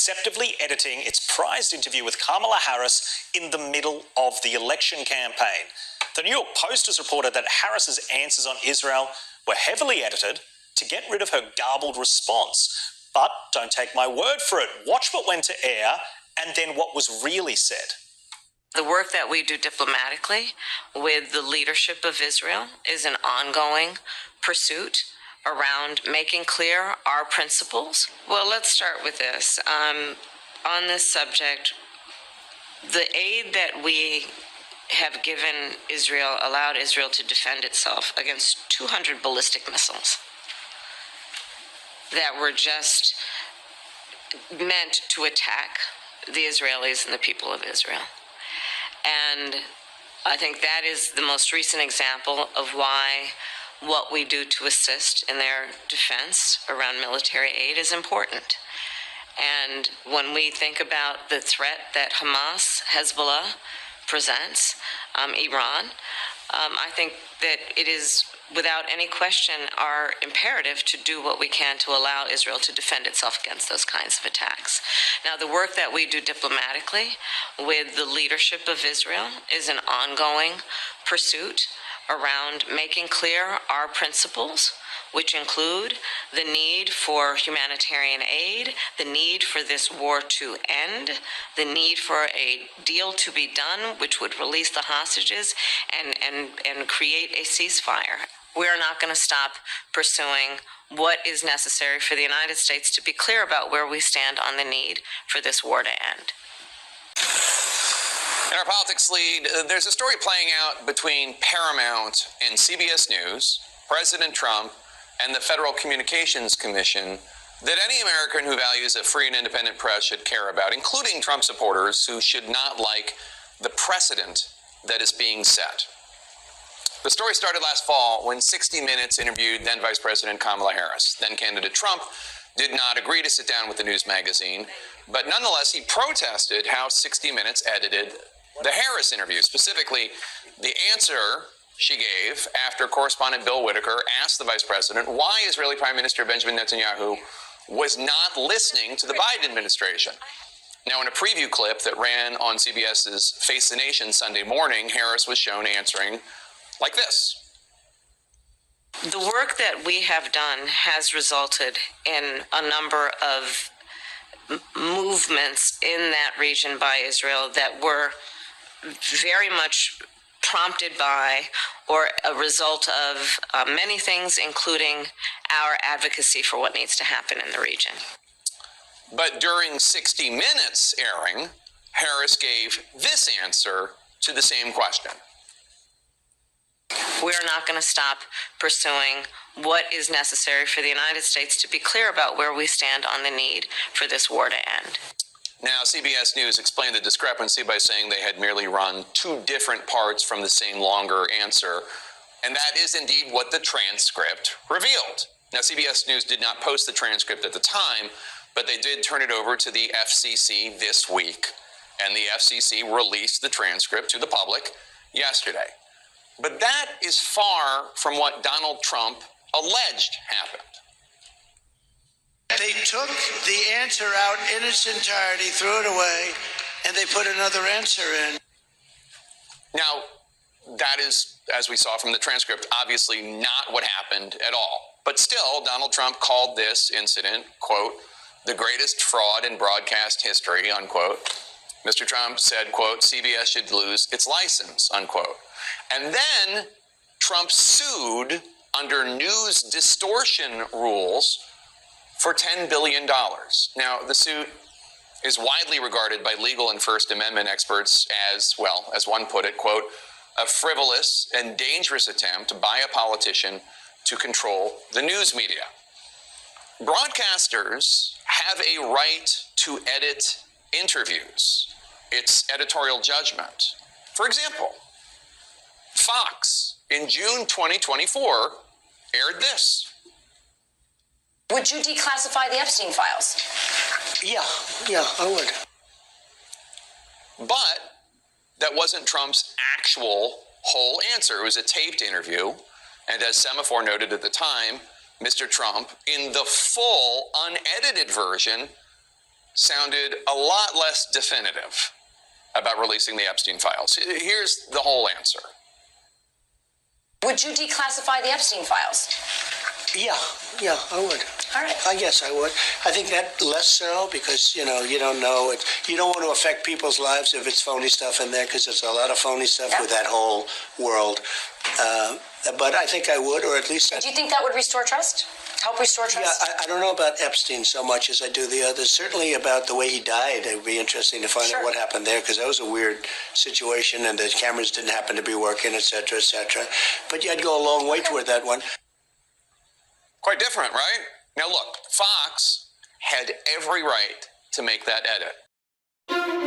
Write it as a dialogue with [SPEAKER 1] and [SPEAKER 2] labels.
[SPEAKER 1] deceptively editing its prized interview with Kamala Harris in the middle of the election campaign. The New York Post has reported that Harris's answers on Israel were heavily edited to get rid of her garbled response. But don't take my word for it. Watch what went to air and then what was really said.
[SPEAKER 2] The work that we do diplomatically with the leadership of Israel is an ongoing pursuit around making clear our principles. Well, let's start with this. On this subject, the aid that we have given Israel allowed Israel to defend itself against 200 ballistic missiles that were just meant to attack the Israelis and the people of Israel. And I think that is the most recent example of why what we do to assist in their defense around military aid is important. And when we think about the threat that Hamas, Hezbollah presents, Iran, I think that it is without any question our imperative to do what we can to allow Israel to defend itself against those kinds of attacks. Now, the work that we do diplomatically with the leadership of Israel is an ongoing pursuit around making clear our principles, which include the need for humanitarian aid, the need for this war to end, the need for a deal to be done which would release the hostages and create a ceasefire. We are not going to stop pursuing what is necessary for the United States to be clear about where we stand on the need for this war to end.
[SPEAKER 3] In our politics lead, there's a story playing out between Paramount and CBS News, President Trump, and the Federal Communications Commission that any American who values a free and independent press should care about, including Trump supporters who should not like the precedent that is being set. The story started last fall when 60 Minutes interviewed then Vice President Kamala Harris. Then candidate Trump did not agree to sit down with the news magazine, but nonetheless he protested how 60 Minutes edited the Harris interview, specifically the answer she gave after correspondent Bill Whitaker asked the vice president why Israeli Prime Minister Benjamin Netanyahu was not listening to the Biden administration. Now, in a preview clip that ran on CBS's Face the Nation Sunday morning, Harris was shown answering like this.
[SPEAKER 2] The work that we have done has resulted in a number of movements in that region by Israel that were very much prompted by or a result of many things, including our advocacy for what needs to happen in the region.
[SPEAKER 3] But during 60 Minutes airing, Harris gave this answer to the same question.
[SPEAKER 2] We are not going to stop pursuing what is necessary for the United States to be clear about where we stand on the need for this war to end.
[SPEAKER 3] Now, CBS News explained the discrepancy by saying they had merely run two different parts from the same longer answer, and that is indeed what the transcript revealed. Now, CBS News did not post the transcript at the time, but they did turn it over to the FCC this week, and the FCC released the transcript to the public yesterday. But that is far from what Donald Trump alleged happened.
[SPEAKER 4] They took the answer out in its entirety, threw it away, and they put another answer in.
[SPEAKER 3] Now, that is, as we saw from the transcript, obviously not what happened at all. But still, Donald Trump called this incident, quote, the greatest fraud in broadcast history, unquote. Mr. Trump said, quote, CBS should lose its license, unquote. And then Trump sued under news distortion rules for $10 billion. Now, the suit is widely regarded by legal and First Amendment experts as, well, as one put it, quote, a frivolous and dangerous attempt by a politician to control the news media. Broadcasters have a right to edit interviews. It's editorial judgment. For example, Fox in June 2024 aired this.
[SPEAKER 5] Would you declassify the Epstein files?
[SPEAKER 4] Yeah, I would.
[SPEAKER 3] But that wasn't Trump's actual whole answer. It was a taped interview. And as Semaphore noted at the time, Mr. Trump, in the full unedited version, sounded a lot less definitive about releasing the Epstein files. Here's the whole answer.
[SPEAKER 5] Would you declassify the Epstein files?
[SPEAKER 4] Yeah, I would.
[SPEAKER 5] All right.
[SPEAKER 4] I guess I would. I think that less so because, you don't know it. You don't want to affect people's lives if it's phony stuff in there because there's a lot of phony stuff with that whole world. But I think I would, or at least...
[SPEAKER 5] Do you think that would restore trust? Help restore trust?
[SPEAKER 4] Yeah, I don't know about Epstein so much as I do the others. Certainly about the way he died. It would be interesting to find out what happened there because that was a weird situation and the cameras didn't happen to be working, et cetera, et cetera. But yeah, I'd go a long way toward that one.
[SPEAKER 3] Quite different, right? Now look, Fox had every right to make that edit.